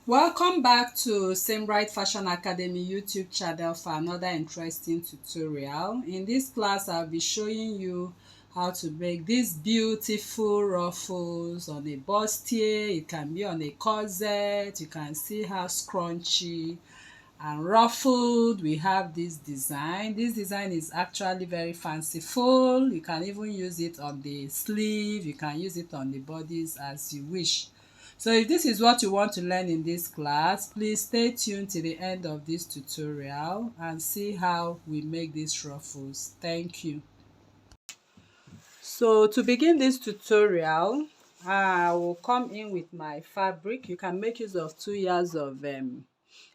Welcome back to Same Bright Fashion Academy YouTube channel for another interesting tutorial. In this class, I'll be showing you how to make these beautiful ruffles on a bustier. It can be on a corset. You can see how scrunchy and ruffled we have this design. This design is actually very fanciful. You can even use it on the sleeve. You can use it on the bodies as you wish. So if this is what you want to learn in this class, please stay tuned till the end of this tutorial and see how we make these ruffles. Thank you. So to begin this tutorial, I will come in with my fabric. You can make use of 2 yards of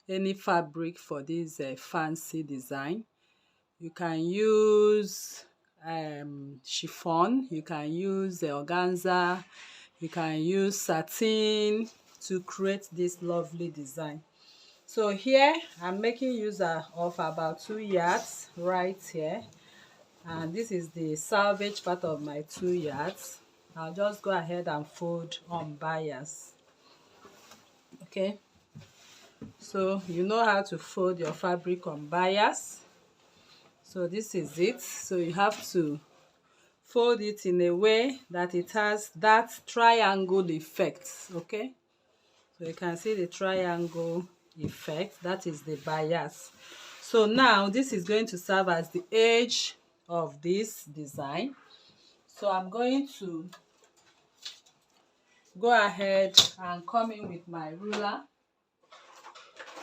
any fabric for this fancy design. You can use chiffon, you can use organza, you can use satin to create this lovely design. So here I'm making use of about 2 yards right here, and this is the salvage part of my 2 yards. I'll just go ahead and fold on bias. Okay, so you know how to fold your fabric on bias. So this is it. So you have to fold it in a way that it has that triangle effect. Okay, so you can see the triangle effect. That is the bias. So now this is going to serve as the edge of this design. So I'm going to go ahead and come in with my ruler.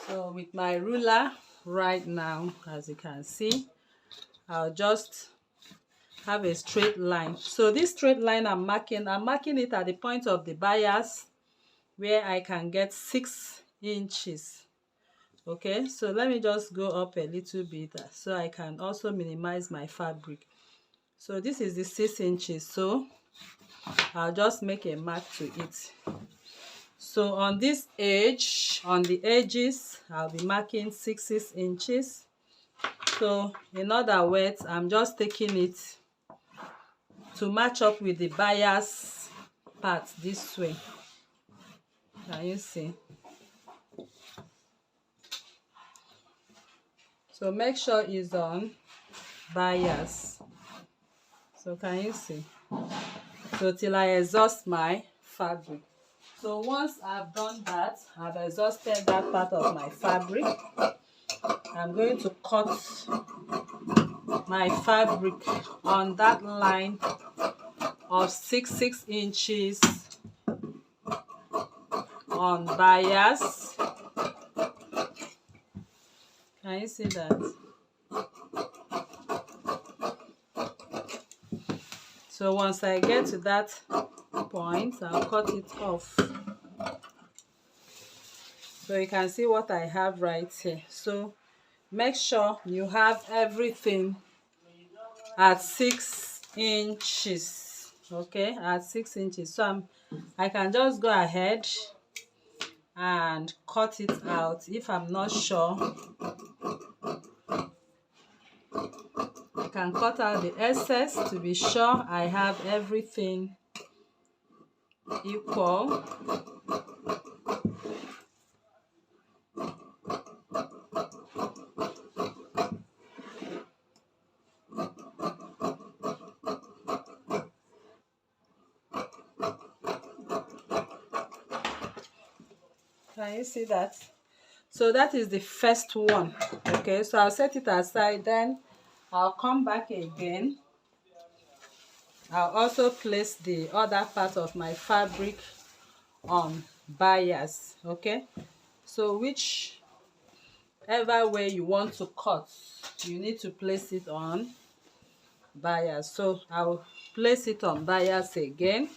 So with my ruler right now, as you can see, I'll just have a straight line. So this straight line I'm marking it at the point of the bias where I can get 6 inches. Okay, so let me just go up a little bit so I can also minimize my fabric. So this is the 6 inches, so I'll just make a mark to it. So on this edge, on the edges, I'll be marking 6 inches. So in other words, I'm just taking it to match up with the bias part this way. Can you see? So make sure it's on bias. So can you see? So till I exhaust my fabric. So once I've done that, I've exhausted that part of my fabric, I'm going to cut my fabric on that line of 6 inches on bias. Can you see that? So once I get to that point, I'll cut it off. So you can see what I have right here. So make sure you have everything at 6 inches. Okay, at 6 inches. So I can just go ahead and cut it out if I'm not sure. I can cut out the excess to be sure I have everything equal. Can you see that? So that is the first one. Okay, so I'll set it aside, then I'll come back again. I'll also place the other part of my fabric on bias. Okay, so whichever way you want to cut, you need to place it on bias. So I'll place it on bias again.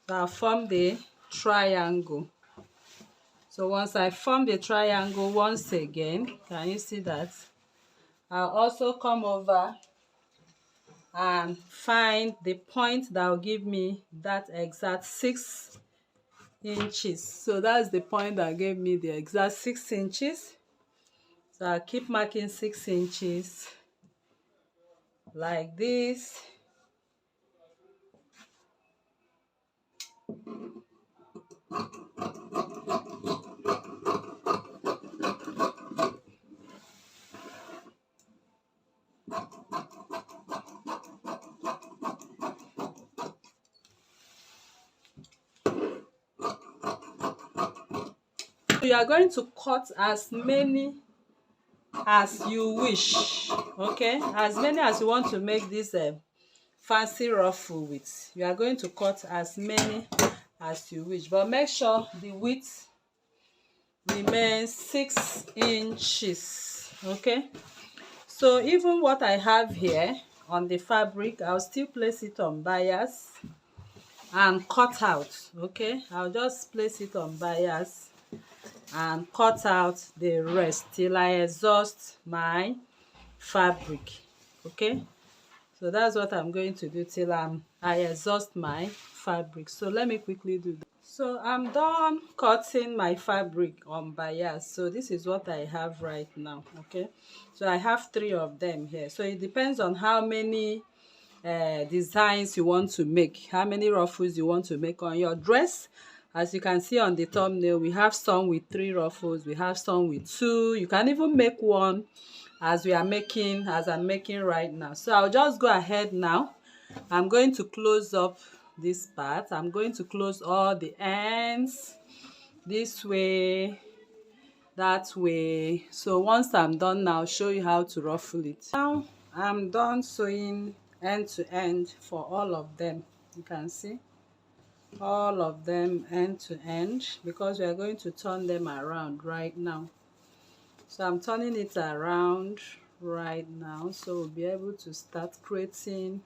So I'll form the triangle. So once I form the triangle once again, can you see that? I'll also come over and find the point that will give me that exact 6 inches. So that's the point that gave me the exact 6 inches. So I'll keep marking 6 inches like this. You are going to cut as many as you wish, okay, as many as you want to make this fancy ruffle with. You are going to cut as many as you wish, but make sure the width remains 6 inches, okay. So even what I have here on the fabric, I'll still place it on bias and cut out, okay. I'll just place it on bias and cut out the rest till I exhaust my fabric, okay. So that's what I'm going to do till I exhaust my fabric. So let me quickly do that. So I'm done cutting my fabric on bias. So this is what I have right now, okay. So I have 3 of them here. So it depends on how many designs you want to make, how many ruffles you want to make on your dress. As you can see on the thumbnail, we have some with 3 ruffles, we have some with 2. You can even make 1 as I'm making right now. So I'll just go ahead now. I'm going to close up this part. I'm going to close all the ends this way, that way. So once I'm done now, I'll show you how to ruffle it. Now I'm done sewing end to end for all of them. You can see all of them end to end, because we are going to turn them around right now. So I'm turning it around right now, so we'll be able to start creating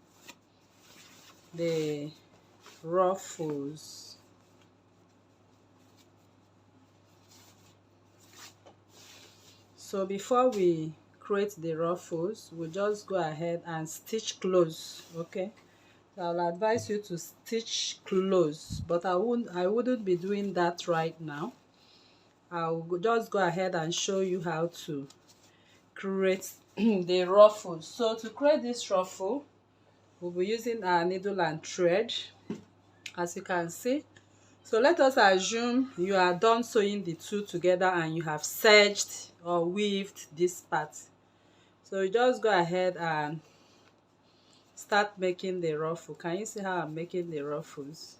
the ruffles. So before we create the ruffles, we'll just go ahead and stitch close, okay. So I'll advise you to stitch close, but I wouldn't be doing that right now. I'll just go ahead and show you how to create the ruffles. So to create this ruffle, we'll be using our needle and thread, as you can see. So let us assume you are done sewing the 2 together and you have serged or weaved this part. So you just go ahead and start making the ruffle. Can you see how I'm making the ruffles?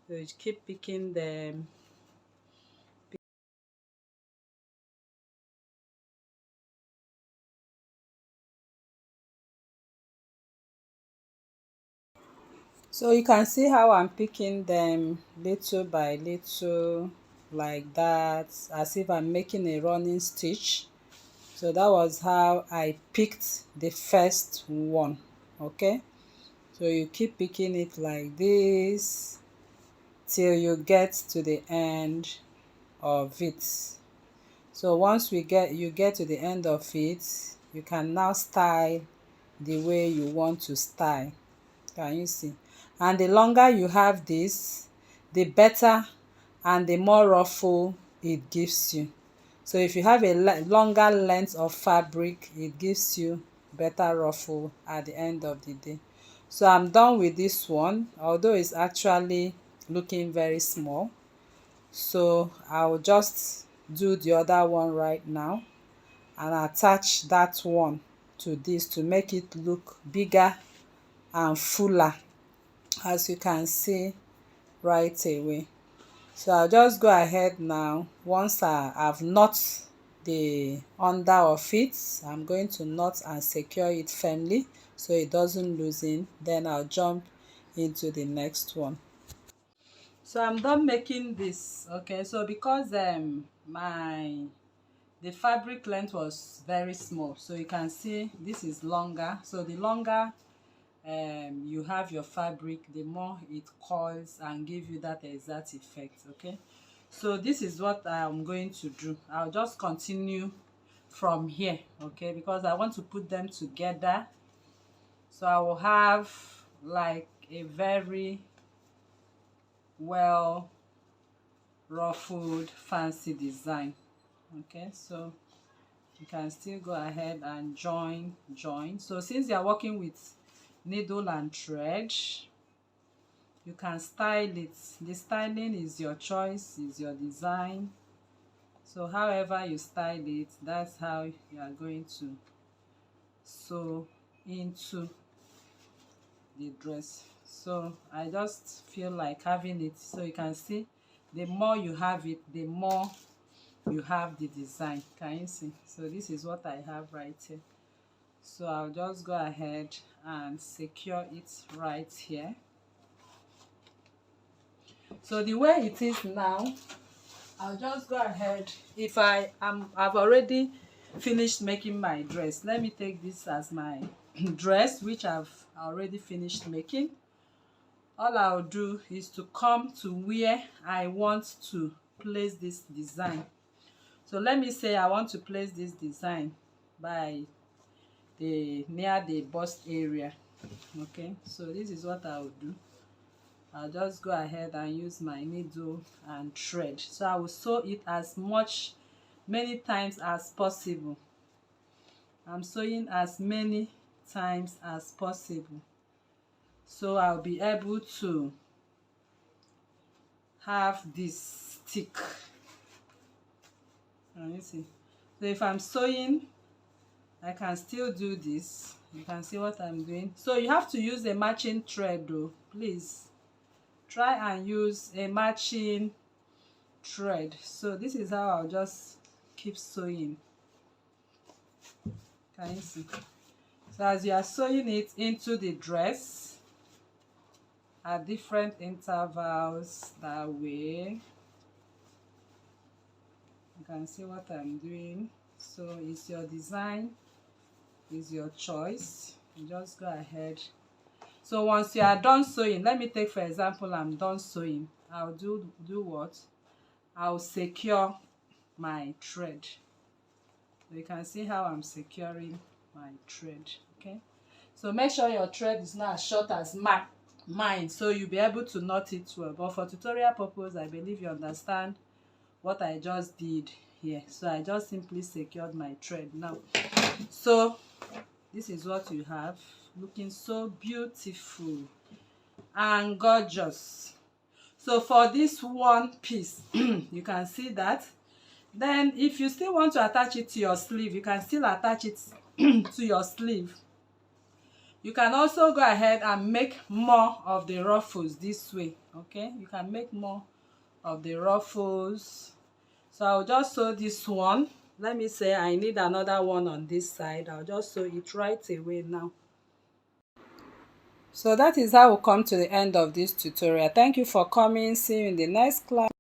So you keep picking them. So you can see how I'm picking them little by little, like that, as if I'm making a running stitch. So that was how I picked the first one, okay. So you keep picking it like this till you get to the end of it. So once you get to the end of it, you can now style the way you want to style. Can you see? And the longer you have this, the better and the more ruffle it gives you. So if you have a longer length of fabric, it gives you better ruffle at the end of the day. So I'm done with this one, although it's actually looking very small. So I'll just do the other one right now and attach that one to this to make it look bigger and fuller, as you can see right away. So I'll just go ahead now. Once I've knot the under of it, I'm going to knot and secure it firmly so it doesn't loosen. Then I'll jump into the next one. So I'm done making this, okay. So because the fabric length was very small, so you can see this is longer. So the longer you have your fabric, the more it coils and give you that exact effect, okay. So this is what I'm going to do. I'll just continue from here, okay, because I want to put them together. So I will have like a very well ruffled fancy design, okay. So you can still go ahead and join. So since you are working with needle and thread, you can style it. The styling is your choice, is your design. So however you style it, that's how you are going to sew into the dress. So I just feel like having it, so you can see the more you have it, the more you have the design. Can you see? So this is what I have right here. So I'll just go ahead and secure it right here. So the way it is now, I'll just go ahead. If I've already finished making my dress. Let me take this as my dress, which I've already finished making. All I'll do is to come to where I want to place this design. So let me say I want to place this design by near the bust area. Okay, so this is what I'll do. I'll just go ahead and use my needle and thread. So I will sew it as many times as possible. I'm sewing as many times as possible, so I'll be able to have this stick. Can you see? So if I'm sewing, I can still do this. You can see what I'm doing. So you have to use a matching thread though. Please try and use a matching thread. So this is how I'll just keep sewing. Can you see? So as you are sewing it into the dress at different intervals, that way you can see what I'm doing. So it's your design, it's your choice. You just go ahead. So once you are done sewing, let me take for example, I'm done sewing. I'll do what? I'll secure my thread. So you can see how I'm securing my thread. Okay, so make sure your thread is not as short as mine, so you'll be able to knot it well. But for tutorial purpose, I believe you understand what I just did here. So I just simply secured my thread now. So this is what you have, looking so beautiful and gorgeous. So for this one piece you can see that. Then if you still want to attach it to your sleeve, you can still attach it to your sleeve. You can also go ahead and make more of the ruffles this way. Okay, you can make more of the ruffles. So I'll just sew this one. Let me say I need another one on this side. I'll just sew it right away now. So that is how we'll come to the end of this tutorial. Thank you for coming. See you in the next class.